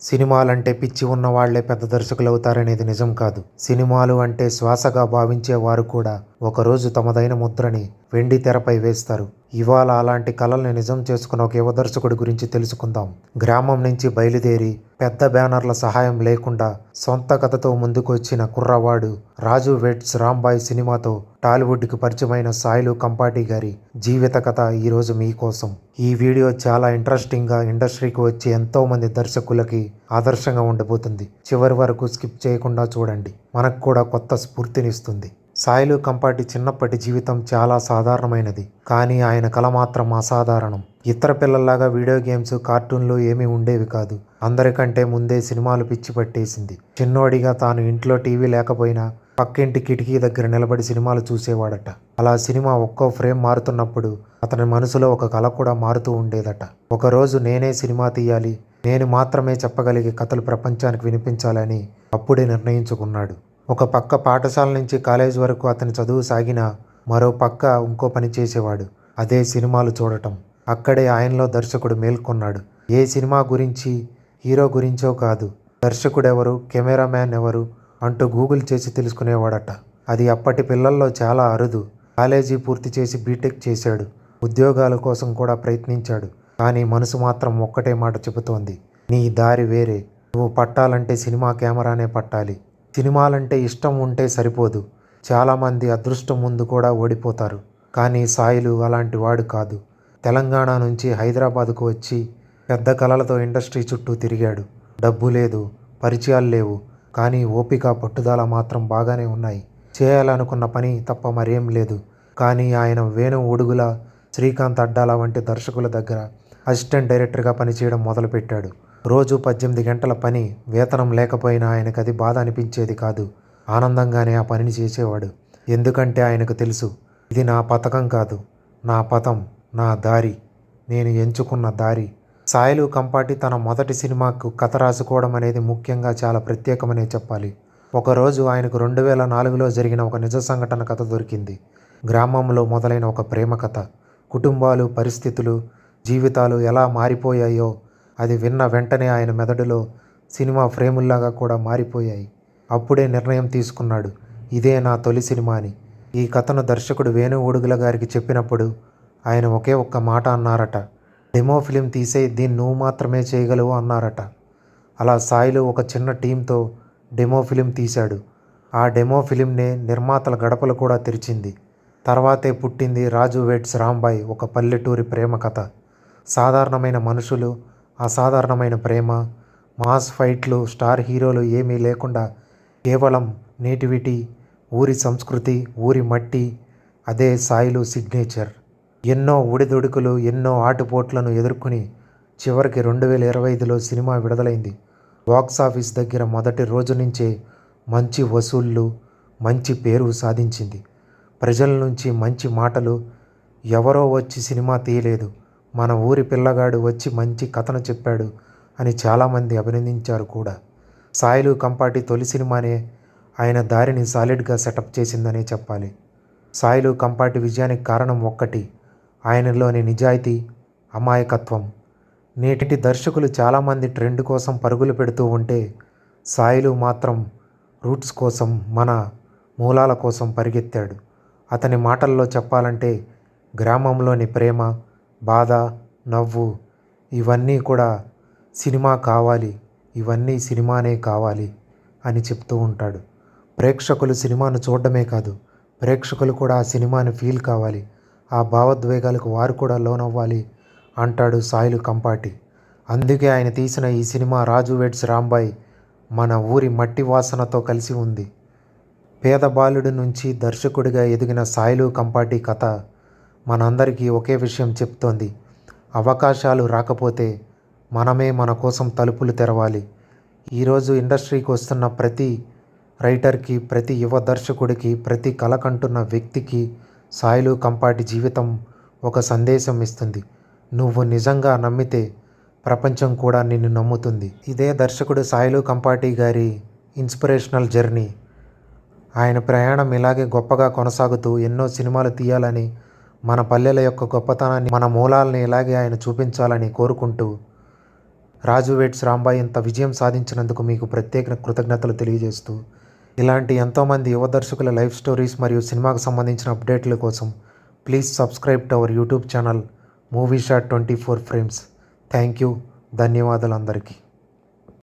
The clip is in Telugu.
సినిమాలంటే పిచ్చి ఉన్న వాళ్లే పెద్ద దర్శకులవుతారనేది నిజం కాదు. సినిమాలు అంటే శ్వాసగా భావించే వారు కూడా ఒకరోజు తమదైన ముద్రని వెండి తెరపై వేస్తారు. ఇవాళ అలాంటి కలల్ని నిజం చేసుకున్న ఒక యువ దర్శకుడి గురించి తెలుసుకుందాం. గ్రామం నుంచి బయలుదేరి పెద్ద బ్యానర్ల సహాయం లేకుండా సొంత కథతో ముందుకు వచ్చిన కుర్రవాడు రాజు వెడ్స్ రాంబాయ్ సినిమాతో టాలీవుడ్కి పరిచయమైన సాయిలు కంపాటి గారి జీవిత కథ ఈరోజు మీకోసం. ఈ వీడియో చాలా ఇంట్రెస్టింగ్గా ఇండస్ట్రీకి వచ్చి ఎంతో మంది దర్శకులకి ఆదర్శంగా ఉండబోతుంది. చివరి వరకు స్కిప్ చేయకుండా చూడండి, మనకు కూడా కొత్త స్ఫూర్తినిస్తుంది. సాయిలు కంపాటి చిన్నప్పటి జీవితం చాలా సాధారణమైనది, కానీ ఆయన కళ మాత్రం అసాధారణం. ఇతర పిల్లల్లాగా వీడియో గేమ్స్, కార్టూన్లు ఏమీ ఉండేవి కాదు. అందరికంటే ముందే సినిమాలు పిచ్చి పట్టేసింది. చిన్నోడిగా తాను ఇంట్లో టీవీ లేకపోయినా పక్కింటి కిటికీ దగ్గర నిలబడి సినిమాలు చూసేవాడట. అలా సినిమా ఒక్కో ఫ్రేమ్ మారుతున్నప్పుడు అతని మనసులో ఒక కళ కూడా మారుతూ ఉండేదట. ఒకరోజు నేనే సినిమా తీయాలి, నేను మాత్రమే చెప్పగలిగే కథలు ప్రపంచానికి వినిపించాలని అప్పుడే నిర్ణయించుకున్నాడు. ఒక పక్క పాఠశాల నుంచి కాలేజ్ వరకు అతని చదువు సాగినా మరో పక్క ఇంకో పని చేసేవాడు, అదే సినిమాలు చూడటం. అక్కడే ఆయనలో దర్శకుడు మేల్కొన్నాడు. ఏ సినిమా గురించి, హీరో గురించో కాదు, దర్శకుడెవరు, కెమెరామ్యాన్ ఎవరు అంటూ గూగుల్ చేసి తెలుసుకునేవాడట. అది అప్పటి పిల్లల్లో చాలా అరుదు. కాలేజీ పూర్తి చేసి బీటెక్ చేశాడు. ఉద్యోగాల కోసం కూడా ప్రయత్నించాడు. కానీ మనసు మాత్రం ఒక్కటే మాట చెబుతోంది, నీ దారి వేరే. నువ్వు పట్టాలంటే సినిమా కెమెరానే పట్టాలి. సినిమాలంటే ఇష్టం ఉంటే సరిపోదు, చాలామంది అదృష్టం ముందు కూడా ఓడిపోతారు. కానీ సాయిలు అలాంటి వాడు కాదు. తెలంగాణ నుంచి హైదరాబాద్కు వచ్చి పెద్ద కళలతో ఇండస్ట్రీ చుట్టూ తిరిగాడు. డబ్బు లేదు, పరిచయాలు లేవు, కానీ ఓపిక, పట్టుదల మాత్రం బాగానే ఉన్నాయి. చేయాలనుకున్న పని తప్ప మరేం లేదు. కానీ ఆయన వేణు ఉడుగుల, శ్రీకాంత్ అడ్డాల వంటి దర్శకుల దగ్గర అసిస్టెంట్ డైరెక్టర్గా పనిచేయడం మొదలుపెట్టాడు. రోజు 18 గంటల పని. వేతనం లేకపోయినా ఆయనకు అది బాధ అనిపించేది కాదు. ఆనందంగానే ఆ పనిని చేసేవాడు. ఎందుకంటే ఆయనకు తెలుసు, ఇది నా పథకం కాదు, నా పథం, నా దారి, నేను ఎంచుకున్న దారి. సాయిలు కంపాటి తన మొదటి సినిమాకు కథ రాసుకోవడం అనేది ముఖ్యంగా చాలా ప్రత్యేకమనే చెప్పాలి. ఒకరోజు ఆయనకు 2004లో జరిగిన ఒక నిజ సంఘటన కథ దొరికింది. గ్రామంలో మొదలైన ఒక ప్రేమ కథ. కుటుంబాలు, పరిస్థితులు, జీవితాలు ఎలా మారిపోయాయో అది విన్న వెంటనే ఆయన మెదడులో సినిమా ఫ్రేముల్లాగా కూడా మారిపోయాయి. అప్పుడే నిర్ణయం తీసుకున్నాడు, ఇదే నా తొలి సినిమా అని. ఈ కథను దర్శకుడు వేణు ఉడుగుల గారికి చెప్పినప్పుడు ఆయన ఒకే ఒక్క మాట అన్నారట, డెమో ఫిలిం తీసే, దీన్ని నువ్వు మాత్రమే చేయగలవు అన్నారట. అలా సాయిలు ఒక చిన్న టీంతో డెమో ఫిలిం తీశాడు. ఆ డెమో ఫిలింనే నిర్మాతల గడపలు కూడా తెరిచింది. తర్వాతే పుట్టింది రాజు వెడ్స్ రాంబాయ్, ఒక పల్లెటూరి ప్రేమ కథ. సాధారణమైన మనుషులు, అసాధారణమైన ప్రేమ, మాస్ ఫైట్లు, స్టార్ హీరోలు ఏమీ లేకుండా కేవలం నేటివిటీ, ఊరి సంస్కృతి, ఊరి మట్టి, అదే సాయిలు సిగ్నేచర్. ఎన్నో ఒడిదుడుకులు, ఎన్నో ఆటుపోట్లను ఎదుర్కొని చివరికి 2025లో సినిమా విడుదలైంది. బాక్సాఫీస్ దగ్గర మొదటి రోజు నుంచే మంచి వసూళ్లు, మంచి పేరు సాధించింది. ప్రజల నుంచి మంచి మాటలు, ఎవరో వచ్చి సినిమా తీయలేదు, మన ఊరి పిల్లగాడు వచ్చి మంచి కథను చెప్పాడు అని చాలామంది అభినందించారు కూడా. సాయిలు కంపాటి తొలి సినిమానే ఆయన దారిని సాలిడ్గా సెటప్ చేసిందనే చెప్పాలి. సాయిలు కంపాటి విజయానికి కారణం ఒక్కటి, ఆయనలోని నిజాయితీ, అమాయకత్వం. నేటి దర్శకులు చాలామంది ట్రెండ్ కోసం పరుగులు పెడుతూ ఉంటే సాయిలు మాత్రం రూట్స్ కోసం, మన మూలాల కోసం పరిగెత్తాడు. అతని మాటల్లో చెప్పాలంటే గ్రామంలోని ప్రేమ, బాధ, నవ్వు, ఇవన్నీ కూడా సినిమా కావాలి, ఇవన్నీ సినిమానే కావాలి అని చెప్తూ ఉంటాడు. ప్రేక్షకులు సినిమాను చూడడమే కాదు, ప్రేక్షకులు కూడా ఆ సినిమాని ఫీల్ కావాలి, ఆ భావోద్వేగాలకు వారు కూడా లోనవ్వాలి అంటాడు సాయిలు కంపాటి. అందుకే ఆయన తీసిన ఈ సినిమా రాజు వెడ్స్ రాంబాయ్ మన ఊరి మట్టి వాసనతో కలిసి ఉంది. పేద బాలుడి నుంచి దర్శకుడిగా ఎదిగిన సాయిలు కంపాటి కథ మనందరికీ ఒకే విషయం చెప్తోంది, అవకాశాలు రాకపోతే మనమే మన కోసం తలుపులు తెరవాలి. ఈరోజు ఇండస్ట్రీకి వస్తున్న ప్రతి రైటర్కి, ప్రతి యువ దర్శకుడికి, ప్రతి కళకంటున్న వ్యక్తికి సాయిలు కంపాటి జీవితం ఒక సందేశం ఇస్తుంది. నువ్వు నిజంగా నమ్మితే ప్రపంచం కూడా నిన్ను నమ్ముతుంది. ఇదే దర్శకుడు సాయిలు కంపాటి గారి ఇన్స్పిరేషనల్ జర్నీ. ఆయన ప్రయాణం ఇలాగే గొప్పగా కొనసాగుతూ ఎన్నో సినిమాలు తీయాలని, మన పల్లెల యొక్క గొప్పతనాన్ని, మన మూలాలని ఇలాగే ఆయన చూపించాలని కోరుకుంటూ రాజు వెడ్స్ రాంబాయ్ ఇంత విజయం సాధించినందుకు మీకు ప్రత్యేక కృతజ్ఞతలు తెలియజేస్తూ, ఇలాంటి ఎంతోమంది యువ దర్శకుల లైఫ్ స్టోరీస్ మరియు సినిమాకు సంబంధించిన అప్డేట్ల కోసం please subscribe to our YouTube channel movie shot 24 frames. Thank you. ధన్యవాదాలు అందరికీ.